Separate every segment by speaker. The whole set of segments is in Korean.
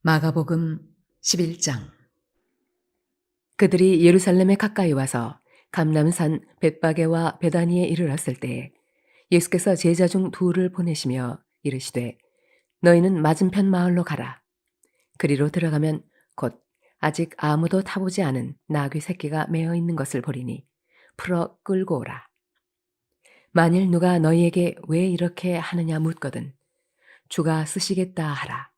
Speaker 1: 마가복음 11장. 그들이 예루살렘에 가까이 와서 감람산 벳바게와 베다니에 이르렀을 때에 예수께서 제자 중 둘을 보내시며 이르시되 너희는 맞은편 마을로 가라. 그리로 들어가면 곧 아직 아무도 타보지 않은 나귀 새끼가 매어 있는 것을 보리니 풀어 끌고 오라. 만일 누가 너희에게 왜 이렇게 하느냐 묻거든 주가 쓰시겠다 하라.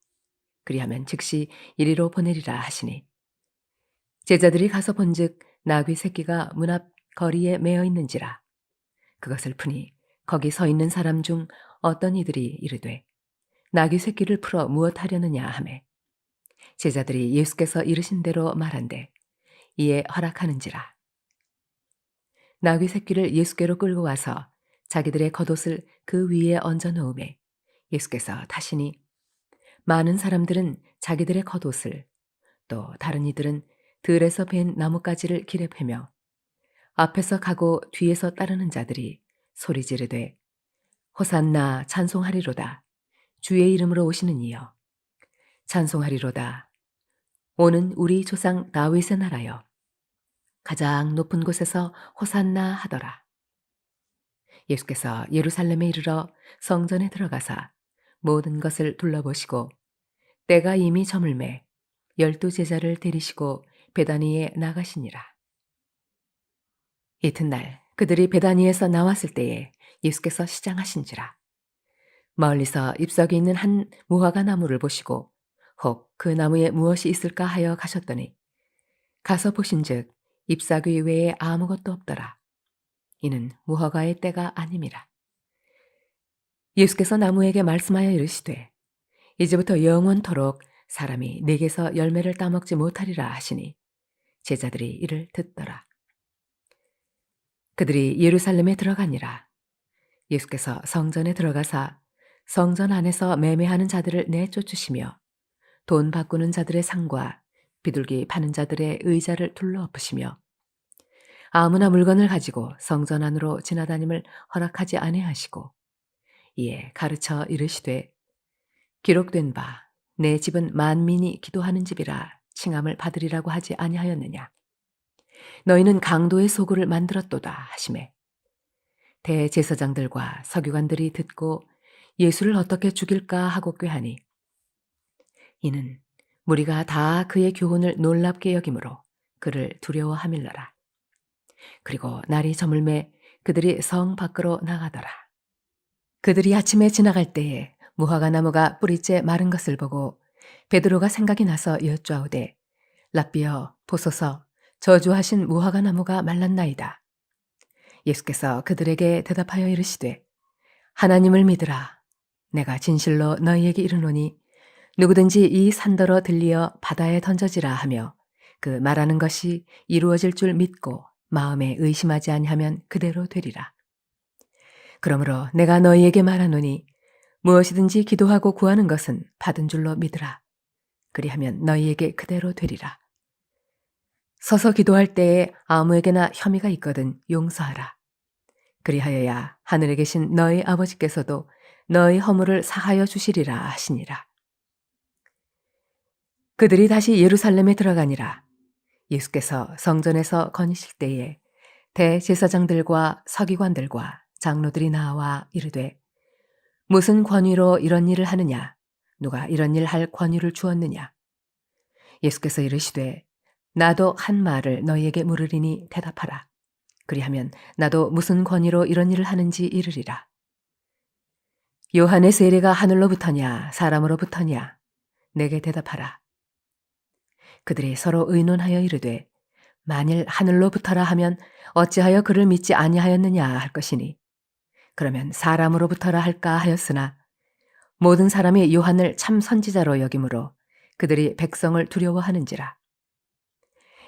Speaker 1: 그리하면 즉시 이리로 보내리라 하시니 제자들이 가서 본즉 나귀 새끼가 문 앞 거리에 매어 있는지라. 그것을 푸니 거기 서 있는 사람 중 어떤 이들이 이르되 나귀 새끼를 풀어 무엇 하려느냐 하매 제자들이 예수께서 이르신 대로 말한대 이에 허락하는지라. 나귀 새끼를 예수께로 끌고 와서 자기들의 겉옷을 그 위에 얹어 놓음에 예수께서 타시니 많은 사람들은 자기들의 겉옷을 또 다른 이들은 들에서 벤 나뭇가지를 길에 패며 앞에서 가고 뒤에서 따르는 자들이 소리 지르되 호산나 찬송하리로다. 주의 이름으로 오시는 이여 찬송하리로다. 오는 우리 조상 다윗의 나라여 가장 높은 곳에서 호산나 하더라. 예수께서 예루살렘에 이르러 성전에 들어가사 모든 것을 둘러보시고 때가 이미 저물매 12 제자를 데리시고 베다니에 나가시니라. 이튿날 그들이 베다니에서 나왔을 때에 예수께서 시장하신지라. 멀리서 잎사귀 있는 한 무화과 나무를 보시고 혹 그 나무에 무엇이 있을까 하여 가셨더니 가서 보신즉 잎사귀 외에 아무것도 없더라. 이는 무화과의 때가 아님이라. 예수께서 나무에게 말씀하여 이르시되 이제부터 영원토록 사람이 내게서 열매를 따먹지 못하리라 하시니 제자들이 이를 듣더라. 그들이 예루살렘에 들어가니라. 예수께서 성전에 들어가사 성전 안에서 매매하는 자들을 내쫓으시며 돈 바꾸는 자들의 상과 비둘기 파는 자들의 의자를 둘러엎으시며 아무나 물건을 가지고 성전 안으로 지나다님을 허락하지 아니하시고 이에 가르쳐 이르시되 기록된 바 내 집은 만민이 기도하는 집이라 칭함을 받으리라고 하지 아니하였느냐. 너희는 강도의 소굴을 만들었도다 하시매 대제사장들과 서기관들이 듣고 예수를 어떻게 죽일까 하고 꾀하니 이는 무리가 다 그의 교훈을 놀랍게 여김으로 그를 두려워함일러라. 그리고 날이 저물매 그들이 성 밖으로 나가더라. 그들이 아침에 지나갈 때에 무화과 나무가 뿌리째 마른 것을 보고 베드로가 생각이 나서 여쭈아오되 랍비여 보소서 저주하신 무화과 나무가 말랐나이다. 예수께서 그들에게 대답하여 이르시되 하나님을 믿으라. 내가 진실로 너희에게 이르노니 누구든지 이 산더러 들리어 바다에 던져지라 하며 그 말하는 것이 이루어질 줄 믿고 마음에 의심하지 아니하면 그대로 되리라. 그러므로 내가 너희에게 말하노니 무엇이든지 기도하고 구하는 것은 받은 줄로 믿으라. 그리하면 너희에게 그대로 되리라. 서서 기도할 때에 아무에게나 혐의가 있거든 용서하라. 그리하여야 하늘에 계신 너희 아버지께서도 너희 허물을 사하여 주시리라 하시니라. 그들이 다시 예루살렘에 들어가니라. 예수께서 성전에서 거니실 때에 대제사장들과 서기관들과 장로들이 나와 이르되 무슨 권위로 이런 일을 하느냐? 누가 이런 일 할 권위를 주었느냐? 예수께서 이르시되 나도 한 말을 너희에게 물으리니 대답하라. 그리하면 나도 무슨 권위로 이런 일을 하는지 이르리라. 요한의 세례가 하늘로부터냐 사람으로부터냐? 내게 대답하라. 그들이 서로 의논하여 이르되 만일 하늘로부터라 하면 어찌하여 그를 믿지 아니하였느냐 할 것이니 그러면 사람으로부터라 할까 하였으나 모든 사람이 요한을 참 선지자로 여김으로 그들이 백성을 두려워하는지라.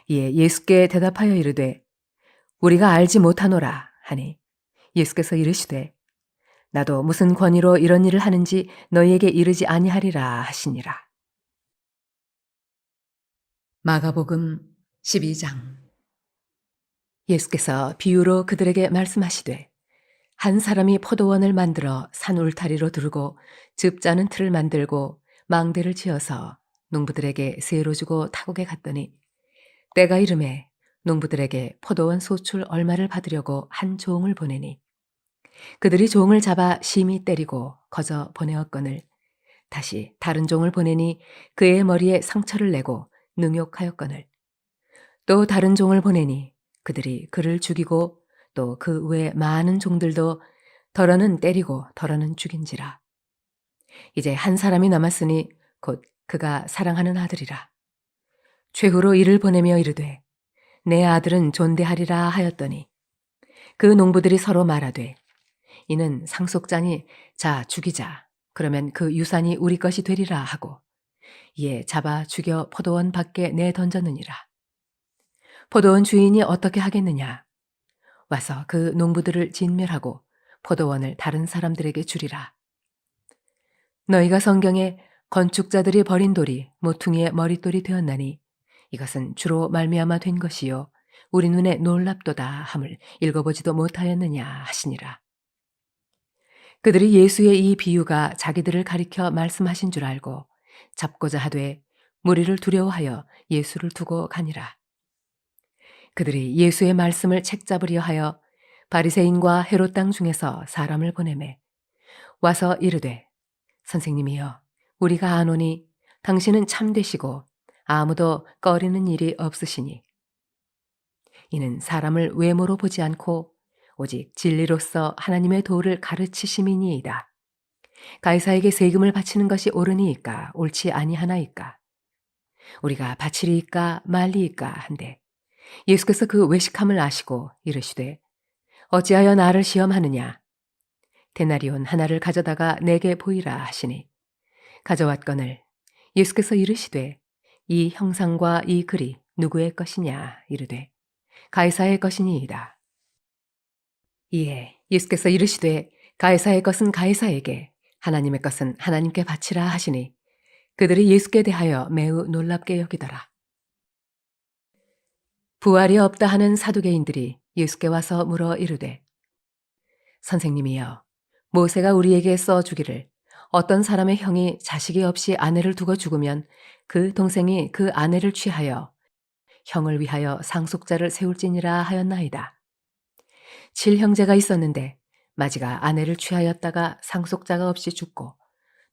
Speaker 1: 이에 예수께 대답하여 이르되 우리가 알지 못하노라 하니 예수께서 이르시되 나도 무슨 권위로 이런 일을 하는지 너희에게 이르지 아니하리라 하시니라. 마가복음 12장. 예수께서 비유로 그들에게 말씀하시되 한 사람이 포도원을 만들어 산 울타리로 두르고 즙 짜는 틀을 만들고 망대를 지어서 농부들에게 세로 주고 타국에 갔더니 때가 이름에 농부들에게 포도원 소출 얼마를 받으려고 한 종을 보내니 그들이 종을 잡아 심히 때리고 거저 보내었거늘 다시 다른 종을 보내니 그의 머리에 상처를 내고 능욕하였거늘 또 다른 종을 보내니 그들이 그를 죽이고 또 그 외 많은 종들도 덜어는 때리고 덜어는 죽인지라. 이제 한 사람이 남았으니 곧 그가 사랑하는 아들이라. 최후로 이를 보내며 이르되 내 아들은 존대하리라 하였더니 그 농부들이 서로 말하되 이는 상속자니 자 죽이자 그러면 그 유산이 우리 것이 되리라 하고 이에 잡아 죽여 포도원 밖에 내던졌느니라. 포도원 주인이 어떻게 하겠느냐 와서 그 농부들을 진멸하고 포도원을 다른 사람들에게 주리라. 너희가 성경에 건축자들이 버린 돌이 모퉁이의 머릿돌이 되었나니 이것은 주로 말미암아 된 것이요 우리 눈에 놀랍도다 함을 읽어보지도 못하였느냐 하시니라. 그들이 예수의 이 비유가 자기들을 가리켜 말씀하신 줄 알고 잡고자 하되 무리를 두려워하여 예수를 두고 가니라. 그들이 예수의 말씀을 책잡으려 하여 바리새인과 헤롯 땅 중에서 사람을 보내매 와서 이르되 선생님이여 우리가 아노니 당신은 참되시고 아무도 꺼리는 일이 없으시니 이는 사람을 외모로 보지 않고 오직 진리로서 하나님의 도를 가르치심이니이다. 가이사에게 세금을 바치는 것이 옳으니이까 옳지 아니하나이까 우리가 바치리이까 말리이까 한데 예수께서 그 외식함을 아시고 이르시되 어찌하여 나를 시험하느냐 데나리온 하나를 가져다가 내게 보이라 하시니 가져왔거늘 예수께서 이르시되 이 형상과 이 글이 누구의 것이냐 이르되 가이사의 것이니이다. 이에 예수께서 이르시되 가이사의 것은 가이사에게 하나님의 것은 하나님께 바치라 하시니 그들이 예수께 대하여 매우 놀랍게 여기더라. 부활이 없다 하는 사두개인들이 예수께 와서 물어 이르되 선생님이여 모세가 우리에게 써 주기를 어떤 사람의 형이 자식이 없이 아내를 두고 죽으면 그 동생이 그 아내를 취하여 형을 위하여 상속자를 세울지니라 하였나이다. 7형제가 있었는데 마지가 아내를 취하였다가 상속자가 없이 죽고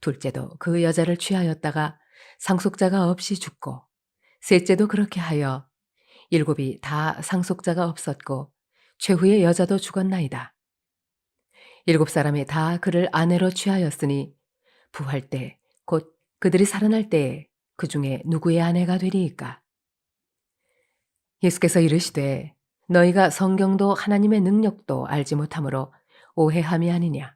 Speaker 1: 둘째도 그 여자를 취하였다가 상속자가 없이 죽고 셋째도 그렇게 하여 7이 다 상속자가 없었고 최후의 여자도 죽었나이다. 7사람이 다 그를 아내로 취하였으니 부활 때 곧 그들이 살아날 때에 그 중에 누구의 아내가 되리이까? 예수께서 이르시되 너희가 성경도 하나님의 능력도 알지 못하므로 오해함이 아니냐.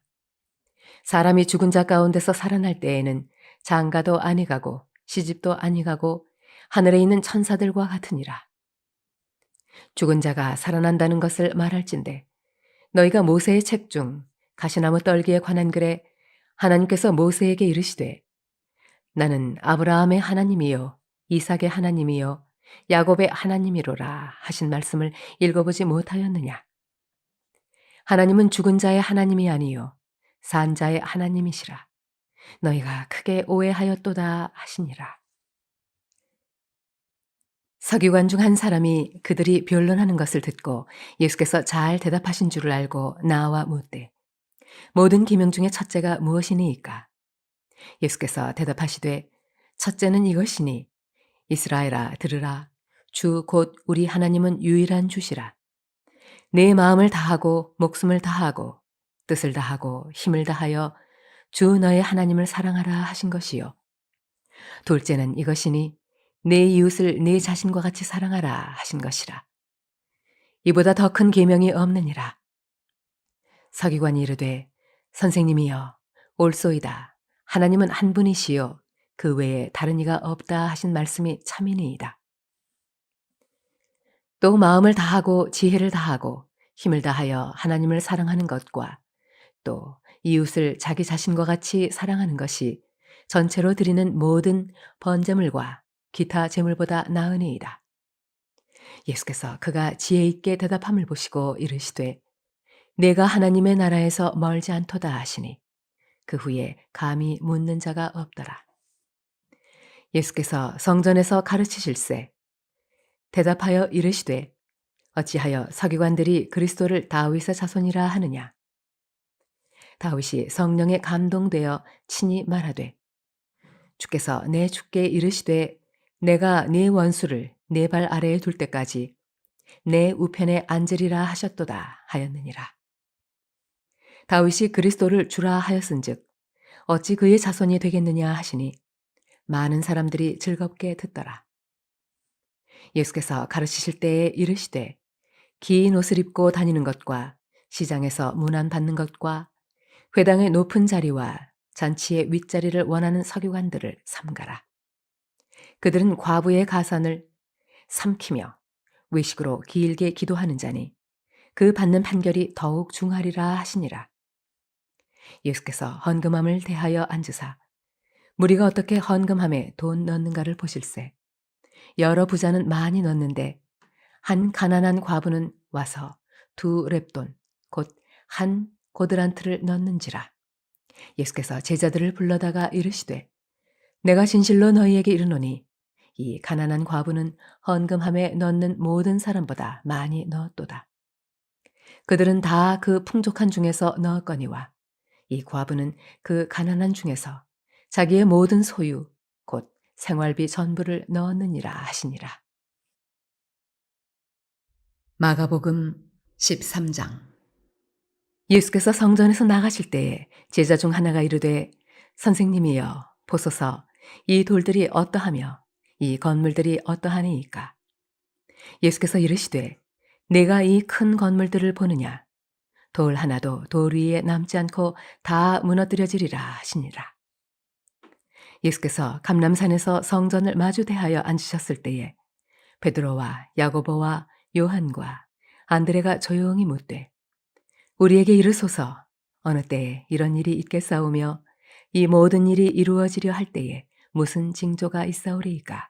Speaker 1: 사람이 죽은 자 가운데서 살아날 때에는 장가도 아니 가고 시집도 아니 가고 하늘에 있는 천사들과 같으니라. 죽은 자가 살아난다는 것을 말할진대 너희가 모세의 책 중 가시나무 떨기에 관한 글에 하나님께서 모세에게 이르시되 나는 아브라함의 하나님이요 이삭의 하나님이요 야곱의 하나님이로라 하신 말씀을 읽어보지 못하였느냐. 하나님은 죽은 자의 하나님이 아니요 산 자의 하나님이시라. 너희가 크게 오해하였도다 하시니라. 서기관 중 한 사람이 그들이 변론하는 것을 듣고 예수께서 잘 대답하신 줄을 알고 나와 묻되 모든 계명 중에 첫째가 무엇이니이까? 예수께서 대답하시되 첫째는 이것이니 이스라엘아 들으라 주 곧 우리 하나님은 유일한 주시라. 내 마음을 다하고 목숨을 다하고 뜻을 다하고 힘을 다하여 주 너의 하나님을 사랑하라 하신 것이요. 둘째는 이것이니 내 이웃을 내 자신과 같이 사랑하라 하신 것이라. 이보다 더 큰 계명이 없느니라. 서기관이 이르되 선생님이여 옳소이다. 하나님은 한 분이시요 그 외에 다른 이가 없다 하신 말씀이 참이니이다. 또 마음을 다하고 지혜를 다하고 힘을 다하여 하나님을 사랑하는 것과 또 이웃을 자기 자신과 같이 사랑하는 것이 전체로 드리는 모든 번제물과 기타 제물보다 나으니이다. 예수께서 그가 지혜 있게 대답함을 보시고 이르시되 내가 하나님의 나라에서 멀지 않도다 하시니 그 후에 감히 묻는 자가 없더라. 예수께서 성전에서 가르치실세 대답하여 이르시되 어찌하여 서기관들이 그리스도를 다윗의 자손이라 하느냐. 다윗이 성령에 감동되어 친히 말하되 주께서 내 주께 이르시되 내가 네 원수를 네 발 아래에 둘 때까지 내 우편에 앉으리라 하셨도다 하였느니라. 다윗이 그리스도를 주라 하였은즉 어찌 그의 자손이 되겠느냐 하시니 많은 사람들이 즐겁게 듣더라. 예수께서 가르치실 때에 이르시되 긴 옷을 입고 다니는 것과 시장에서 문안 받는 것과 회당의 높은 자리와 잔치의 윗자리를 원하는 서기관들을 삼가라. 그들은 과부의 가산을 삼키며 외식으로 길게 기도하는 자니 그 받는 판결이 더욱 중하리라 하시니라. 예수께서 헌금함을 대하여 앉으사 무리가 어떻게 헌금함에 돈 넣는가를 보실세. 여러 부자는 많이 넣는데 한 가난한 과부는 와서 2렙돈 곧 한 고드란트를 넣는지라. 예수께서 제자들을 불러다가 이르시되 내가 진실로 너희에게 이르노니 이 가난한 과부는 헌금함에 넣는 모든 사람보다 많이 넣었도다. 그들은 다 그 풍족한 중에서 넣었거니와 이 과부는 그 가난한 중에서 자기의 모든 소유 곧 생활비 전부를 넣었느니라 하시니라. 마가복음 13장. 예수께서 성전에서 나가실 때에 제자 중 하나가 이르되 선생님이여 보소서 이 돌들이 어떠하며 이 건물들이 어떠하니이까. 예수께서 이르시되 내가 이 큰 건물들을 보느냐 돌 하나도 돌 위에 남지 않고 다 무너뜨려지리라 하시니라. 예수께서 감람산에서 성전을 마주 대하여 앉으셨을 때에 베드로와 야고보와 요한과 안드레가 조용히 묻되 우리에게 이르소서 어느 때에 이런 일이 있겠사오며 이 모든 일이 이루어지려 할 때에 무슨 징조가 있사오리이까.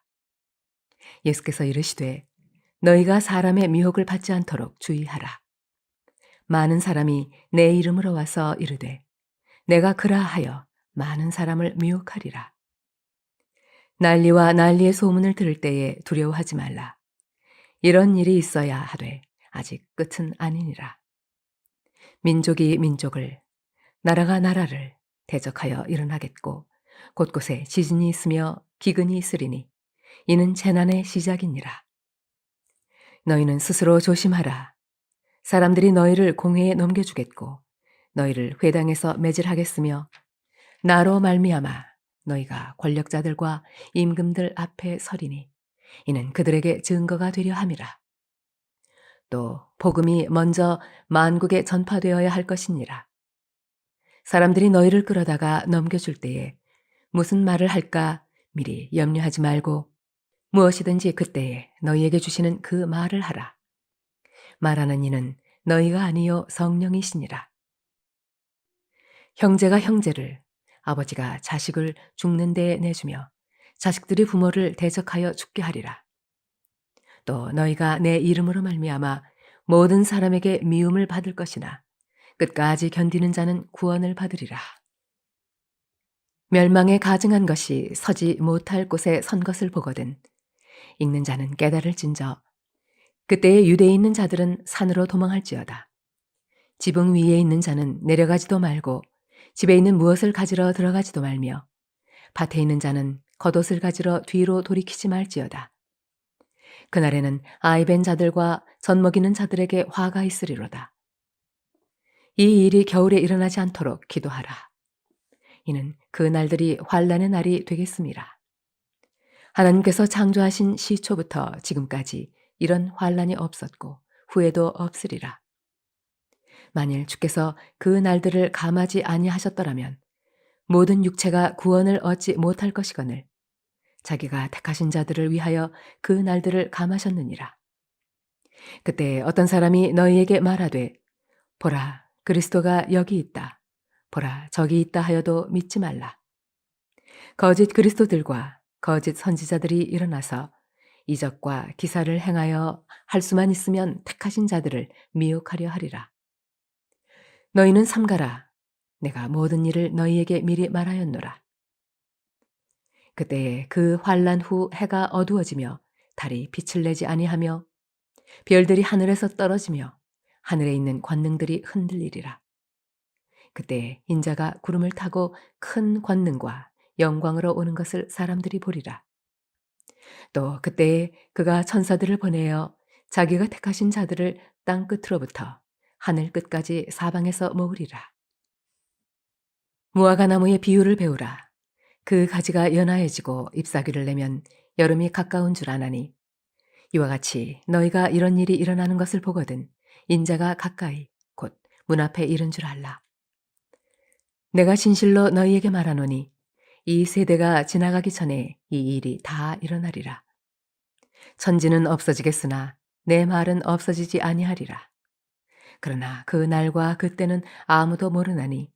Speaker 1: 예수께서 이르시되 너희가 사람의 미혹을 받지 않도록 주의하라. 많은 사람이 내 이름으로 와서 이르되 내가 그라 하여 많은 사람을 미혹하리라. 난리와 난리의 소문을 들을 때에 두려워하지 말라. 이런 일이 있어야 하되 아직 끝은 아니니라. 민족이 민족을 나라가 나라를 대적하여 일어나겠고 곳곳에 지진이 있으며 기근이 있으리니 이는 재난의 시작이니라. 너희는 스스로 조심하라. 사람들이 너희를 공회에 넘겨주겠고 너희를 회당에서 매질하겠으며 나로 말미암아 너희가 권력자들과 임금들 앞에 서리니 이는 그들에게 증거가 되려 함이라. 또 복음이 먼저 만국에 전파되어야 할 것이니라. 사람들이 너희를 끌어다가 넘겨줄 때에 무슨 말을 할까 미리 염려하지 말고 무엇이든지 그때에 너희에게 주시는 그 말을 하라. 말하는 이는 너희가 아니요 성령이시니라. 형제가 형제를 아버지가 자식을 죽는 데에 내주며 자식들이 부모를 대적하여 죽게 하리라. 또 너희가 내 이름으로 말미암아 모든 사람에게 미움을 받을 것이나 끝까지 견디는 자는 구원을 받으리라. 멸망에 가증한 것이 서지 못할 곳에 선 것을 보거든 읽는 자는 깨달을진저 그때에 유대에 있는 자들은 산으로 도망할지어다. 지붕 위에 있는 자는 내려가지도 말고 집에 있는 무엇을 가지러 들어가지도 말며 밭에 있는 자는 겉옷을 가지러 뒤로 돌이키지 말지어다. 그날에는 아이 벤 자들과 젖 먹이는 자들에게 화가 있으리로다. 이 일이 겨울에 일어나지 않도록 기도하라. 이는 그 날들이 환난의 날이 되겠습니다. 하나님께서 창조하신 시초부터 지금까지 이런 환난이 없었고 후에도 없으리라. 만일 주께서 그 날들을 감하지 아니하셨더라면 모든 육체가 구원을 얻지 못할 것이거늘 자기가 택하신 자들을 위하여 그 날들을 감하셨느니라. 그때 어떤 사람이 너희에게 말하되 보라 그리스도가 여기 있다. 보라 저기 있다 하여도 믿지 말라. 거짓 그리스도들과 거짓 선지자들이 일어나서 이적과 기사를 행하여 할 수만 있으면 택하신 자들을 미혹하려 하리라. 너희는 삼가라. 내가 모든 일을 너희에게 미리 말하였노라. 그때에 그 환란 후 해가 어두워지며 달이 빛을 내지 아니하며 별들이 하늘에서 떨어지며 하늘에 있는 권능들이 흔들리리라. 그때 인자가 구름을 타고 큰 권능과 영광으로 오는 것을 사람들이 보리라. 또 그때에 그가 천사들을 보내어 자기가 택하신 자들을 땅 끝으로부터 하늘 끝까지 사방에서 모으리라. 무화과 나무의 비유를 배우라. 그 가지가 연하여지고 잎사귀를 내면 여름이 가까운 줄 아나니 이와 같이 너희가 이런 일이 일어나는 것을 보거든 인자가 가까이 곧 문 앞에 이른 줄 알라. 내가 진실로 너희에게 말하노니 이 세대가 지나가기 전에 이 일이 다 일어나리라. 천지는 없어지겠으나 내 말은 없어지지 아니하리라. 그러나 그 날과 그때는 아무도 모르나니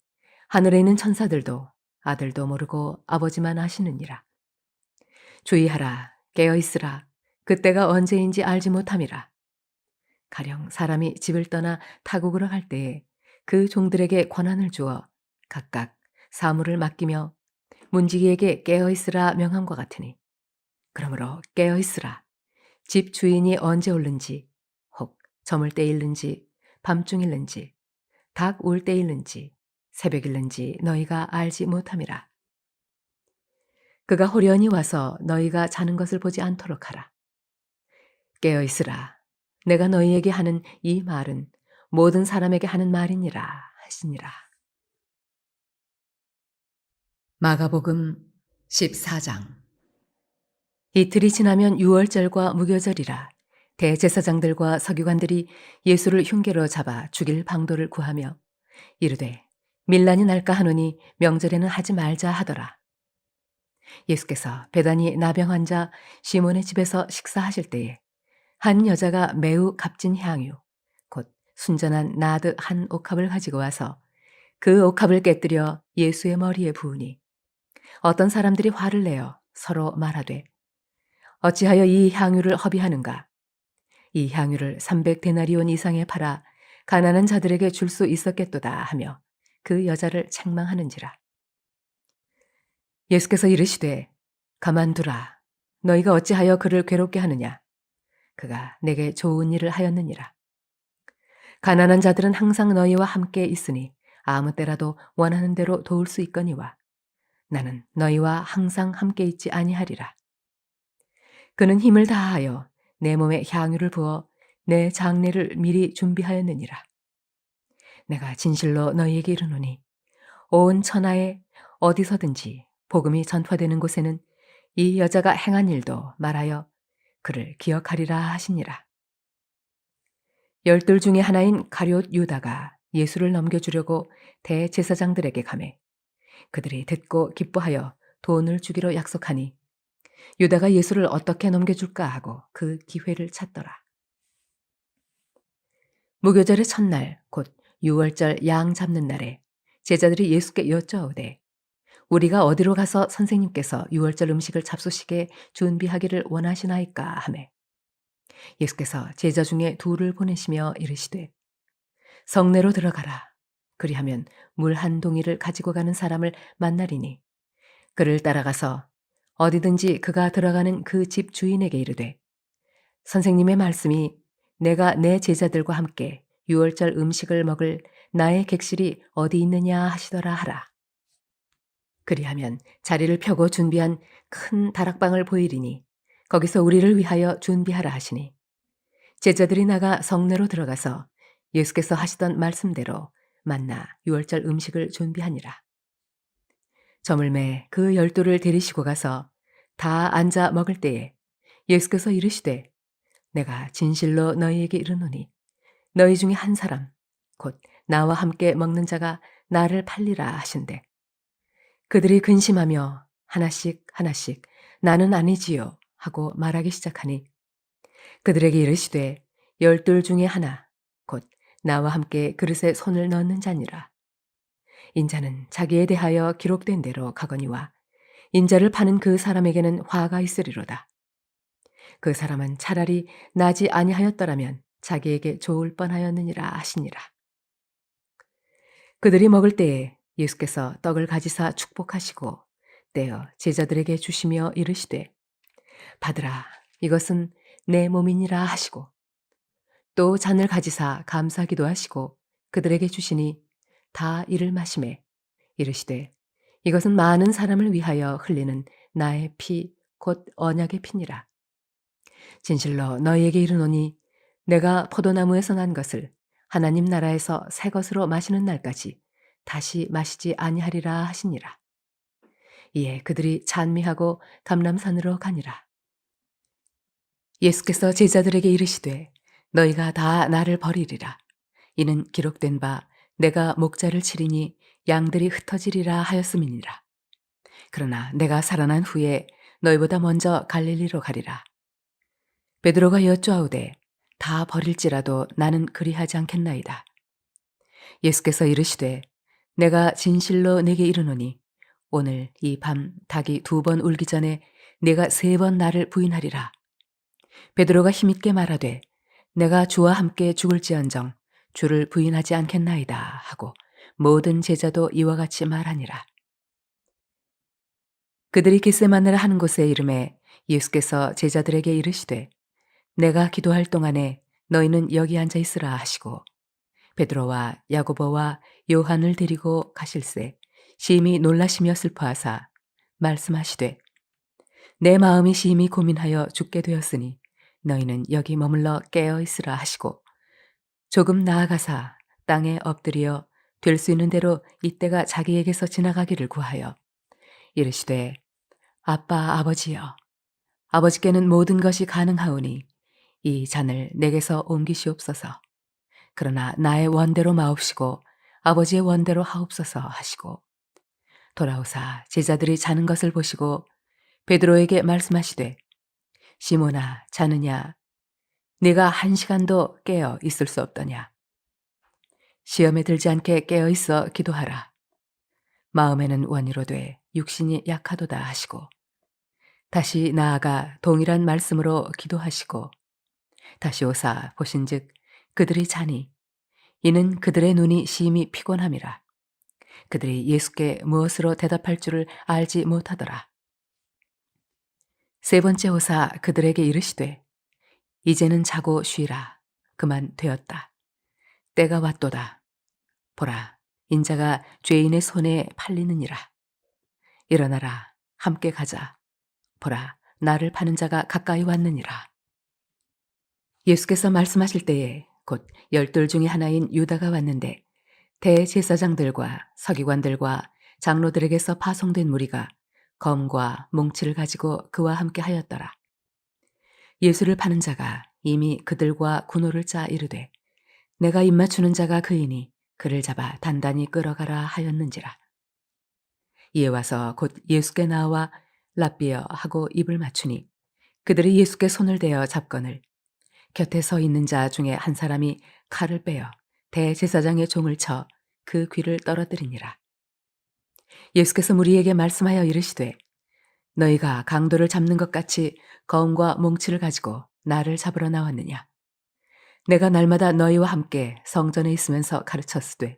Speaker 1: 하늘에 있는 천사들도 아들도 모르고 아버지만 아시느니라. 주의하라, 깨어 있으라. 그때가 언제인지 알지 못함이라. 가령 사람이 집을 떠나 타국으로 갈 때에 그 종들에게 권한을 주어 각각 사물을 맡기며 문지기에게 깨어 있으라 명함과 같으니 그러므로 깨어 있으라. 집 주인이 언제 올는지 혹 저물 때일는지 밤중일는지 닭 울 때일는지 새벽일는지 너희가 알지 못함이라. 그가 호련히 와서 너희가 자는 것을 보지 않도록 하라. 깨어 있으라. 내가 너희에게 하는 이 말은 모든 사람에게 하는 말이니라 하시니라. 마가복음 14장. 이틀이 지나면 유월절과 무교절이라. 대제사장들과 서기관들이 예수를 흉계로 잡아 죽일 방도를 구하며 이르되 밀란이 날까 하노니 명절에는 하지 말자 하더라. 예수께서 베다니 나병 환자 시몬의 집에서 식사하실 때에 한 여자가 매우 값진 향유 곧 순전한 나드 한 옥합을 가지고 와서 그 옥합을 깨뜨려 예수의 머리에 부으니 어떤 사람들이 화를 내어 서로 말하되 어찌하여 이 향유를 허비하는가? 이 향유를 300데나리온 이상에 팔아 가난한 자들에게 줄 수 있었겠도다 하며 그 여자를 책망하는지라. 예수께서 이르시되 가만두라. 너희가 어찌하여 그를 괴롭게 하느냐? 그가 내게 좋은 일을 하였느니라. 가난한 자들은 항상 너희와 함께 있으니 아무 때라도 원하는 대로 도울 수 있거니와 나는 너희와 항상 함께 있지 아니하리라. 그는 힘을 다하여 내 몸에 향유를 부어 내 장례를 미리 준비하였느니라. 내가 진실로 너희에게 이르노니 온 천하에 어디서든지 복음이 전파되는 곳에는 이 여자가 행한 일도 말하여 그를 기억하리라 하시니라. 열둘 중에 하나인 가룟 유다가 예수를 넘겨주려고 대제사장들에게 가매 그들이 듣고 기뻐하여 돈을 주기로 약속하니 유다가 예수를 어떻게 넘겨줄까 하고 그 기회를 찾더라. 무교절의 첫날 곧 유월절 양 잡는 날에 제자들이 예수께 여쭤오되 우리가 어디로 가서 선생님께서 유월절 음식을 잡수시게 준비하기를 원하시나이까 하매 예수께서 제자 중에 둘을 보내시며 이르시되 성내로 들어가라. 그리하면 물 한 동이를 가지고 가는 사람을 만나리니 그를 따라가서 어디든지 그가 들어가는 그 집 주인에게 이르되 선생님의 말씀이 내가 내 제자들과 함께 유월절 음식을 먹을 나의 객실이 어디 있느냐 하시더라 하라. 그리하면 자리를 펴고 준비한 큰 다락방을 보이리니 거기서 우리를 위하여 준비하라 하시니 제자들이 나가 성내로 들어가서 예수께서 하시던 말씀대로 만나 유월절 음식을 준비하니라. 저물매 그 12를 데리시고 가서 다 앉아 먹을 때에 예수께서 이르시되 내가 진실로 너희에게 이르노니 너희 중에 한 사람 곧 나와 함께 먹는 자가 나를 팔리라 하신대. 그들이 근심하며 하나씩 하나씩 나는 아니지요 하고 말하기 시작하니 그들에게 이르시되 12 중에 하나 곧 나와 함께 그릇에 손을 넣는 자니라. 인자는 자기에 대하여 기록된 대로 가거니와 인자를 파는 그 사람에게는 화가 있으리로다. 그 사람은 차라리 나지 아니하였더라면 자기에게 좋을 뻔하였느니라 하시니라. 그들이 먹을 때에 예수께서 떡을 가지사 축복하시고 떼어 제자들에게 주시며 이르시되 받으라 이것은 내 몸이니라 하시고 또 잔을 가지사 감사기도 하시고 그들에게 주시니 다 이를 마시매 이르시되 이것은 많은 사람을 위하여 흘리는 나의 피 곧 언약의 피니라. 진실로 너희에게 이르노니 내가 포도나무에서 난 것을 하나님 나라에서 새 것으로 마시는 날까지 다시 마시지 아니하리라 하시니라. 이에 그들이 찬미하고 감람산으로 가니라. 예수께서 제자들에게 이르시되 너희가 다 나를 버리리라. 이는 기록된 바 내가 목자를 치리니 양들이 흩어지리라 하였음이니라. 그러나 내가 살아난 후에 너희보다 먼저 갈릴리로 가리라. 베드로가 여쭈아오되 다 버릴지라도 나는 그리하지 않겠나이다. 예수께서 이르시되 내가 진실로 내게 이르노니 오늘 이 밤 닭이 2번 울기 전에 네가 3번 나를 부인하리라. 베드로가 힘있게 말하되 내가 주와 함께 죽을지언정 주를 부인하지 않겠나이다 하고 모든 제자도 이와 같이 말하니라. 그들이 겟세마네라 하는 곳에 이름에 예수께서 제자들에게 이르시되 내가 기도할 동안에 너희는 여기 앉아 있으라 하시고 베드로와 야고보와 요한을 데리고 가실새 심히 놀라시며 슬퍼하사 말씀하시되 내 마음이 심히 고민하여 죽게 되었으니 너희는 여기 머물러 깨어 있으라 하시고 조금 나아가사 땅에 엎드려 될 수 있는 대로 이때가 자기에게서 지나가기를 구하여 이르시되 아빠 아버지여 아버지께는 모든 것이 가능하오니 이 잔을 내게서 옮기시옵소서. 그러나 나의 원대로 마옵시고 아버지의 원대로 하옵소서 하시고 돌아오사 제자들이 자는 것을 보시고 베드로에게 말씀하시되 시몬아 자느냐 네가 1시간도 깨어 있을 수 없더냐. 시험에 들지 않게 깨어 있어 기도하라. 마음에는 원이로되 육신이 약하도다 하시고 다시 나아가 동일한 말씀으로 기도하시고 다시 오사 보신즉 그들이 자니 이는 그들의 눈이 심히 피곤함이라. 그들이 예수께 무엇으로 대답할 줄을 알지 못하더라. 3번째 오사 그들에게 이르시되 이제는 자고 쉬라. 그만 되었다. 때가 왔도다. 보라 인자가 죄인의 손에 팔리느니라. 일어나라 함께 가자. 보라 나를 파는 자가 가까이 왔느니라. 예수께서 말씀하실 때에 곧 12 중에 하나인 유다가 왔는데 대제사장들과 서기관들과 장로들에게서 파송된 무리가 검과 몽치를 가지고 그와 함께 하였더라. 예수를 파는 자가 이미 그들과 군호를 짜 이르되 내가 입맞추는 자가 그이니 그를 잡아 단단히 끌어가라 하였는지라. 이에 와서 곧 예수께 나와 랍비여 하고 입을 맞추니 그들이 예수께 손을 대어 잡거늘 곁에 서 있는 자 중에 한 사람이 칼을 빼어 대제사장의 종을 쳐 그 귀를 떨어뜨리니라. 예수께서 무리에게 말씀하여 이르시되 너희가 강도를 잡는 것 같이 검과 몽치를 가지고 나를 잡으러 나왔느냐. 내가 날마다 너희와 함께 성전에 있으면서 가르쳤으되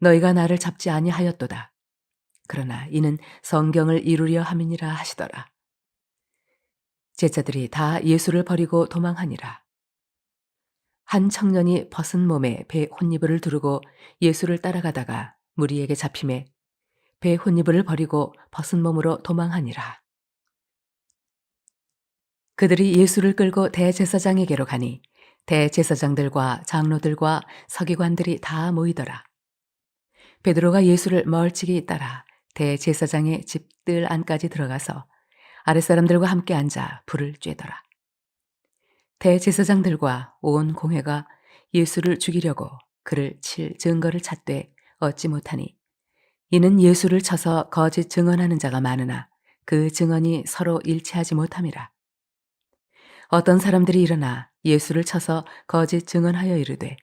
Speaker 1: 너희가 나를 잡지 아니하였도다. 그러나 이는 성경을 이루려 함이니라 하시더라. 제자들이 다 예수를 버리고 도망하니라. 한 청년이 벗은 몸에 배 혼이불을 두르고 예수를 따라가다가 무리에게 잡힘에 배 혼이불을 버리고 벗은 몸으로 도망하니라. 그들이 예수를 끌고 대제사장에게로 가니 대제사장들과 장로들과 서기관들이 다 모이더라. 베드로가 예수를 멀찍이 따라 대제사장의 집들 안까지 들어가서 아랫사람들과 함께 앉아 불을 쬐더라. 대제사장들과 온 공회가 예수를 죽이려고 그를 칠 증거를 찾되 얻지 못하니 이는 예수를 쳐서 거짓 증언하는 자가 많으나 그 증언이 서로 일치하지 못함이라. 어떤 사람들이 일어나 예수를 쳐서 거짓 증언하여 이르되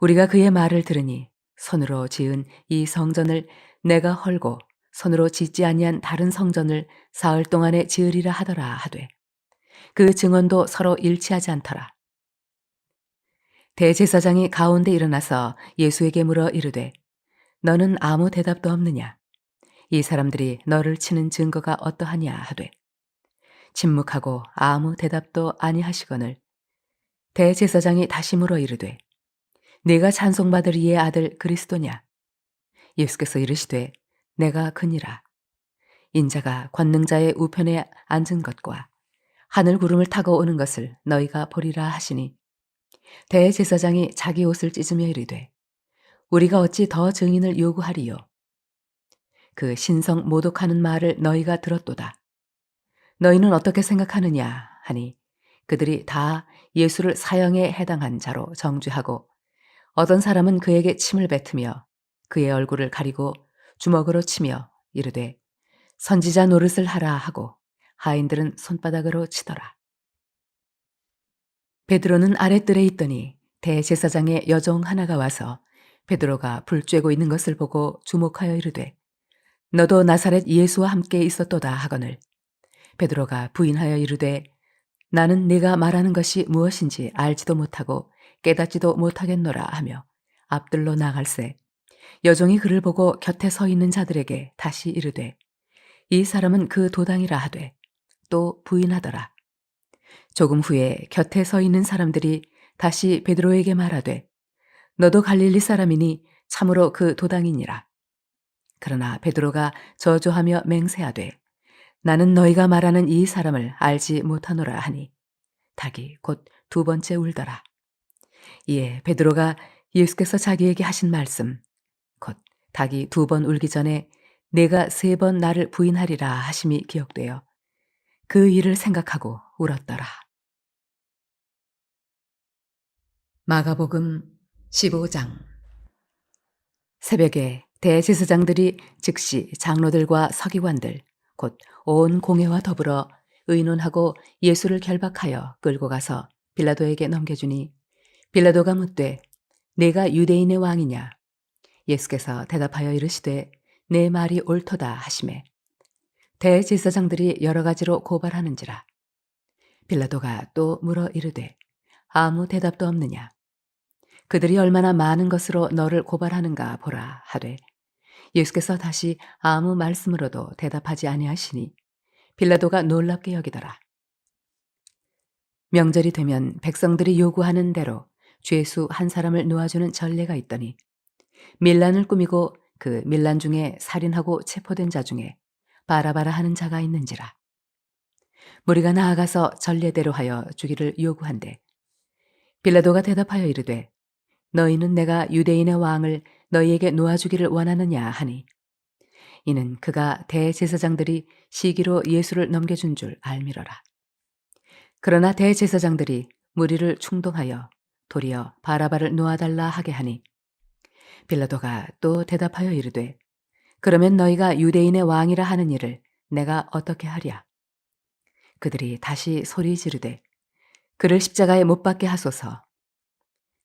Speaker 1: 우리가 그의 말을 들으니 손으로 지은 이 성전을 내가 헐고 손으로 짓지 아니한 다른 성전을 사흘 동안에 지으리라 하더라 하되 그 증언도 서로 일치하지 않더라. 대제사장이 가운데 일어나서 예수에게 물어 이르되 너는 아무 대답도 없느냐. 이 사람들이 너를 치는 증거가 어떠하냐 하되 침묵하고 아무 대답도 아니하시거늘 대제사장이 다시 물어 이르되 네가 찬송받을 이의 아들 그리스도냐? 예수께서 이르시되 내가 그니라. 인자가 권능자의 우편에 앉은 것과 하늘 구름을 타고 오는 것을 너희가 보리라 하시니 대제사장이 자기 옷을 찢으며 이르되 우리가 어찌 더 증인을 요구하리요? 그 신성 모독하는 말을 너희가 들었도다. 너희는 어떻게 생각하느냐 하니 그들이 다 예수를 사형에 해당한 자로 정죄하고 어떤 사람은 그에게 침을 뱉으며 그의 얼굴을 가리고 주먹으로 치며 이르되 선지자 노릇을 하라 하고 하인들은 손바닥으로 치더라. 베드로는 아랫뜰에 있더니 대제사장의 여종 하나가 와서 베드로가 불 쬐고 있는 것을 보고 주목하여 이르되 너도 나사렛 예수와 함께 있었도다 하거늘 베드로가 부인하여 이르되 나는 네가 말하는 것이 무엇인지 알지도 못하고 깨닫지도 못하겠노라 하며 앞들로 나갈새 여종이 그를 보고 곁에 서 있는 자들에게 다시 이르되 이 사람은 그 도당이라 하되 또 부인하더라. 조금 후에 곁에 서 있는 사람들이 다시 베드로에게 말하되 너도 갈릴리 사람이니 참으로 그 도당이니라. 그러나 베드로가 저주하며 맹세하되 나는 너희가 말하는 이 사람을 알지 못하노라 하니 닭이 곧 두 번째 울더라. 이에 베드로가 예수께서 자기에게 하신 말씀 곧 닭이 두 번 울기 전에 내가 세 번 나를 부인하리라 하심이 기억되어 그 일을 생각하고 울었더라. 마가복음 15장. 새벽에 대제사장들이 즉시 장로들과 서기관들 곧 온 공회와 더불어 의논하고 예수를 결박하여 끌고 가서 빌라도에게 넘겨주니 빌라도가 묻되 내가 유대인의 왕이냐? 예수께서 대답하여 이르시되 내 말이 옳도다 하시매 대제사장들이 여러 가지로 고발하는지라. 빌라도가 또 물어 이르되 아무 대답도 없느냐? 그들이 얼마나 많은 것으로 너를 고발하는가 보라 하되 예수께서 다시 아무 말씀으로도 대답하지 아니하시니 빌라도가 놀랍게 여기더라. 명절이 되면 백성들이 요구하는 대로 죄수 한 사람을 놓아주는 전례가 있더니 밀란을 꾸미고 그 밀란 중에 살인하고 체포된 자 중에 바라바라 하는 자가 있는지라. 무리가 나아가서 전례대로 하여 주기를 요구한대 빌라도가 대답하여 이르되 너희는 내가 유대인의 왕을 너희에게 놓아주기를 원하느냐 하니 이는 그가 대제사장들이 시기로 예수를 넘겨준 줄 알미러라. 그러나 대제사장들이 무리를 충동하여 도리어 바라바를 놓아달라 하게 하니 빌라도가 또 대답하여 이르되 그러면 너희가 유대인의 왕이라 하는 일을 내가 어떻게 하랴? 그들이 다시 소리 지르되 그를 십자가에 못 박게 하소서.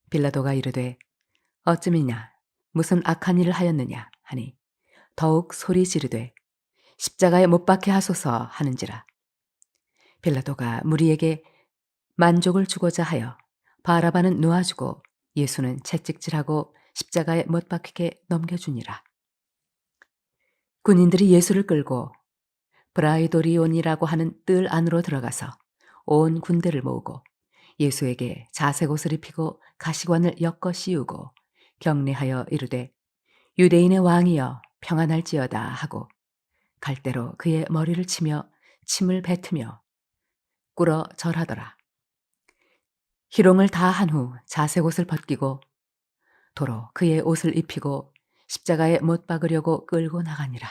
Speaker 1: 빌라도가 이르되 어찌미냐 무슨 악한 일을 하였느냐 하니 더욱 소리 지르되 십자가에 못 박게 하소서 하는지라. 빌라도가 무리에게 만족을 주고자 하여 바라바는 놓아주고 예수는 채찍질하고 십자가에 못 박히게 넘겨주니라. 군인들이 예수를 끌고 브라이도리온이라고 하는 뜰 안으로 들어가서 온 군대를 모으고 예수에게 자색 옷을 입히고 가시관을 엮어 씌우고 경례하여 이르되 유대인의 왕이여 평안할지어다 하고 갈대로 그의 머리를 치며 침을 뱉으며 꿇어 절하더라. 희롱을 다 한 후 자색 옷을 벗기고 도로 그의 옷을 입히고 십자가에 못 박으려고 끌고 나가니라.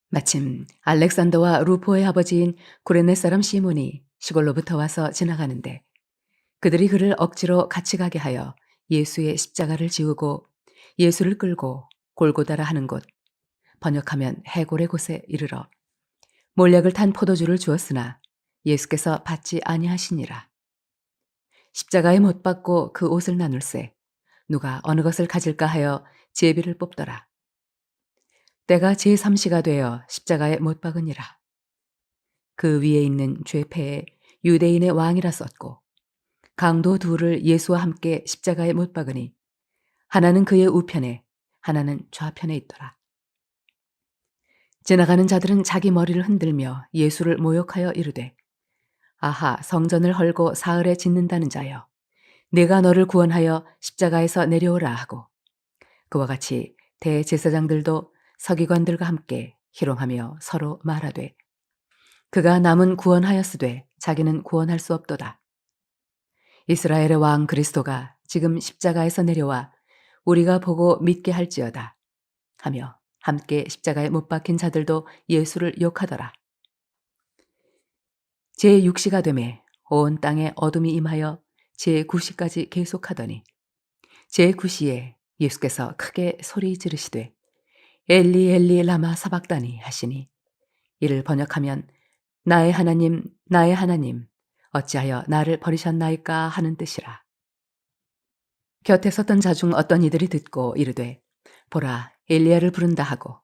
Speaker 1: 마침 알렉산더와 루포의 아버지인 구레네 사람 시몬이 시골로부터 와서 지나가는데 그들이 그를 억지로 같이 가게 하여 예수의 십자가를 지우고 예수를 끌고 골고다라 하는 곳 번역하면 해골의 곳에 이르러 몰약을 탄 포도주를 주었으나 예수께서 받지 아니하시니라. 십자가에 못 박고 그 옷을 나눌세 누가 어느 것을 가질까 하여 제비를 뽑더라. 때가 제3시가 되어 십자가에 못 박으니라. 그 위에 있는 죄패에 유대인의 왕이라 썼고 강도 둘을 예수와 함께 십자가에 못 박으니 하나는 그의 우편에 하나는 좌편에 있더라. 지나가는 자들은 자기 머리를 흔들며 예수를 모욕하여 이르되 아하 성전을 헐고 사흘에 짓는다는 자여 내가 너를 구원하여 십자가에서 내려오라 하고 그와 같이 대제사장들도 서기관들과 함께 희롱하며 서로 말하되 그가 남은 구원하였으되 자기는 구원할 수 없도다. 이스라엘의 왕 그리스도가 지금 십자가에서 내려와 우리가 보고 믿게 할지어다 하며 함께 십자가에 못 박힌 자들도 예수를 욕하더라. 제6시가 되매 온 땅에 어둠이 임하여 제9시까지 계속하더니 제9시에 예수께서 크게 소리 지르시되 엘리 엘리 라마 사박다니 하시니 이를 번역하면 나의 하나님 어찌하여 나를 버리셨나이까 하는 뜻이라. 곁에 섰던 자 중 어떤 이들이 듣고 이르되 보라 엘리야를 부른다 하고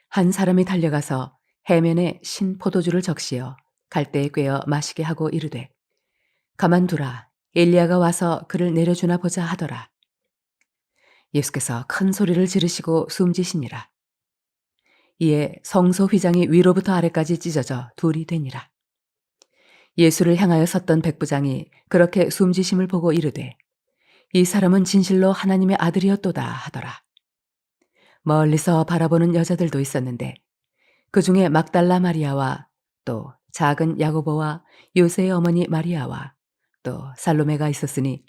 Speaker 1: 한 사람이 달려가서 해면에 신 포도주를 적시어 갈대에 꿰어 마시게 하고 이르되 가만두라 엘리야가 와서 그를 내려주나 보자 하더라. 예수께서 큰 소리를 지르시고 숨지시니라. 이에 성소 휘장이 위로부터 아래까지 찢어져 둘이 되니라. 예수를 향하여 섰던 백부장이 그렇게 숨지심을 보고 이르되 이 사람은 진실로 하나님의 아들이었도다 하더라. 멀리서 바라보는 여자들도 있었는데 그 중에 막달라 마리아와 또 작은 야고보와 요새의 어머니 마리아와 또 살로메가 있었으니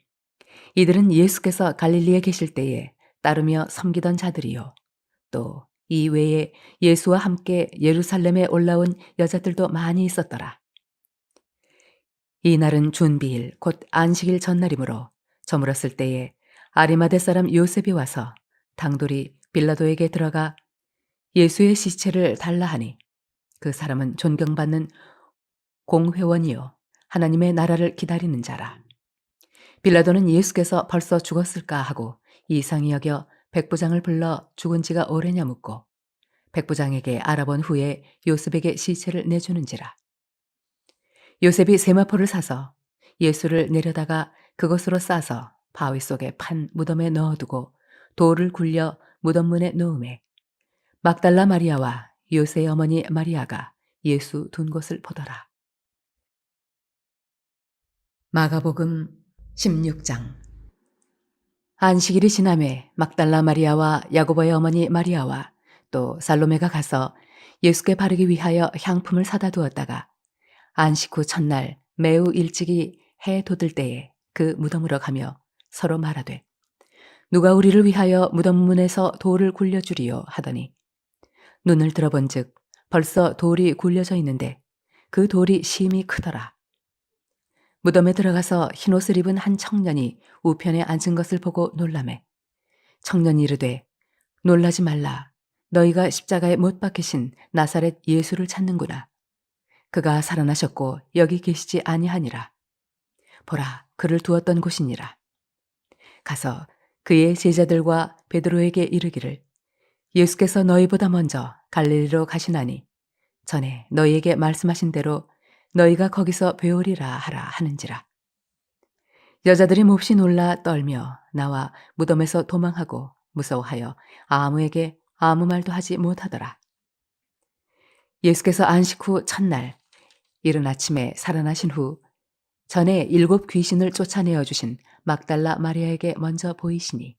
Speaker 1: 이들은 예수께서 갈릴리에 계실 때에 따르며 섬기던 자들이요 또 이 외에 예수와 함께 예루살렘에 올라온 여자들도 많이 있었더라. 이 날은 준비일 곧 안식일 전날이므로 저물었을 때에 아리마대 사람 요셉이 와서 당돌이 빌라도에게 들어가 예수의 시체를 달라 하니 그 사람은 존경받는 공회원이요 하나님의 나라를 기다리는 자라. 빌라도는 예수께서 벌써 죽었을까 하고 이상히 여겨 백부장을 불러 죽은 지가 오래냐 묻고 백부장에게 알아본 후에 요셉에게 시체를 내주는지라. 요셉이 세마포를 사서 예수를 내려다가 그것으로 싸서 바위 속에 판 무덤에 넣어두고 돌을 굴려 무덤 문에 놓음에 막달라 마리아와 요새의 어머니 마리아가 예수 둔 곳을 보더라. 마가복음 16장. 안식일이 지남에 막달라 마리아와 야고보의 어머니 마리아와 또 살로메가 가서 예수께 바르기 위하여 향품을 사다 두었다가 안식 후 첫날 매우 일찍이 해 돋을 때에 그 무덤으로 가며 서로 말하되 누가 우리를 위하여 무덤 문에서 돌을 굴려주리요 하더니 눈을 들어본즉 벌써 돌이 굴려져 있는데 그 돌이 심히 크더라. 무덤에 들어가서 흰옷을 입은 한 청년이 우편에 앉은 것을 보고 놀라매 청년이 이르되 놀라지 말라 너희가 십자가에 못 박히신 나사렛 예수를 찾는구나. 그가 살아나셨고 여기 계시지 아니하니라. 보라 그를 두었던 곳이니라. 가서 그의 제자들과 베드로에게 이르기를 예수께서 너희보다 먼저 갈릴리로 가시나니 전에 너희에게 말씀하신 대로 너희가 거기서 배우리라 하라 하는지라. 여자들이 몹시 놀라 떨며 나와 무덤에서 도망하고 무서워하여 아무에게 아무 말도 하지 못하더라. 예수께서 안식 후 첫날 이른 아침에 살아나신 후 전에 7 귀신을 쫓아내어 주신 막달라 마리아에게 먼저 보이시니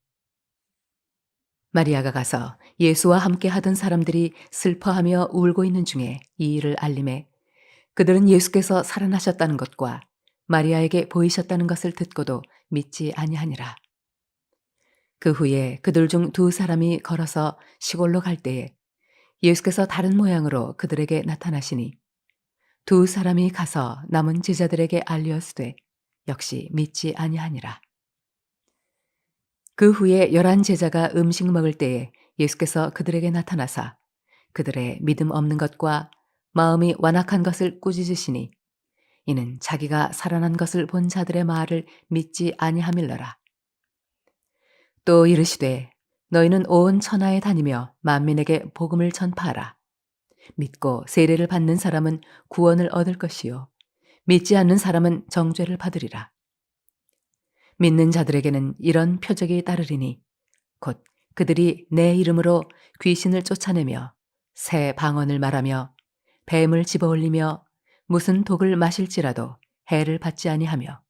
Speaker 1: 마리아가 가서 예수와 함께 하던 사람들이 슬퍼하며 울고 있는 중에 이 일을 알림해 그들은 예수께서 살아나셨다는 것과 마리아에게 보이셨다는 것을 듣고도 믿지 아니하니라. 그 후에 그들 중 2 사람이 걸어서 시골로 갈 때에 예수께서 다른 모양으로 그들에게 나타나시니 2 사람이 가서 남은 제자들에게 알리었으되 역시 믿지 아니하니라. 그 후에 11 제자가 음식 먹을 때에 예수께서 그들에게 나타나사 그들의 믿음 없는 것과 마음이 완악한 것을 꾸짖으시니 이는 자기가 살아난 것을 본 자들의 말을 믿지 아니함일러라. 또 이르시되 너희는 온 천하에 다니며 만민에게 복음을 전파하라. 믿고 세례를 받는 사람은 구원을 얻을 것이요 믿지 않는 사람은 정죄를 받으리라. 믿는 자들에게는 이런 표적이 따르리니 곧 그들이 내 이름으로 귀신을 쫓아내며 새 방언을 말하며 뱀을 집어올리며 무슨 독을 마실지라도 해를 받지 아니하며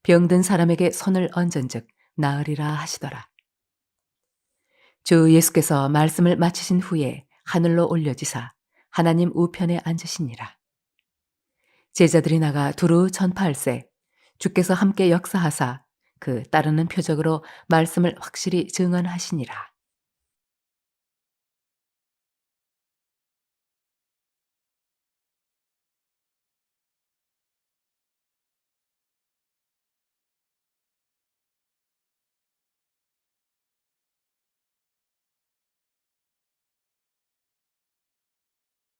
Speaker 1: 병든 사람에게 손을 얹은즉 나으리라 하시더라. 주 예수께서 말씀을 마치신 후에 하늘로 올려지사 하나님 우편에 앉으시니라. 제자들이 나가 두루 전파할세 주께서 함께 역사하사 그 따르는 표적으로 말씀을 확실히 증언하시니라.